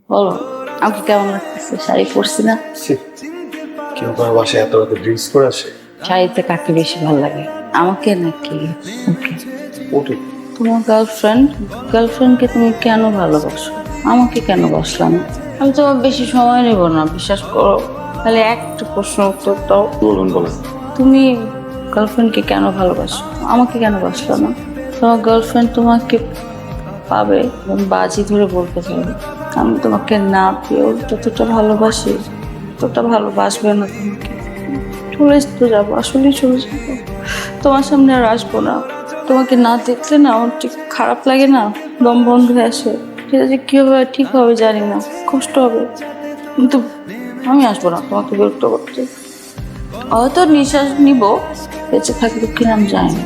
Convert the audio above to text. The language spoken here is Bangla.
বলো, আমাকে কেমন লাগতেছে? শাড়ি পরছি না? ছি, কেউ কারো বাসায় এত রাতে ড্রিঙ্কস করে আসে? শাড়িতে কাকে বেশি ভালো লাগে, আমাকে নাকি ওকে? ওঠে। তোমার গার্লফ্রেন্ডকে তুমি কেন ভালোবাসো? আমাকে কেন বাসলা না? আমি তোমার বেশি সময় নেব না, বিশ্বাস করো। তাহলে একটা প্রশ্ন উত্তর দাও। বলুন বলেন। তুমি গার্লফ্রেন্ডকে কেন ভালোবাসো? আমাকে কেন বাসলো না? তোমার গার্লফ্রেন্ড তোমাকে পাবে, আমি বাজি ধরে বলতে পারবো আমি তোমাকে না পেয়েও যতটা ভালোবাসি ততটা ভালোবাসবে না তোমাকে। চলে তো যাবো, আসলেই চলে যাবো, তোমার সামনে আর আসবো না। তোমাকে না দেখলে না আমার ঠিক খারাপ লাগে না, দম বন্ধ হয়ে আসে। সেটা যে কি হবে ঠিক হবে জানি না, কষ্ট হবে, কিন্তু আমি আসবো না তোমাকে বিরক্ত করতে। হয়তো নিঃশ্বাস নিব, বেঁচে থাকবো কিনা আমি জানি না।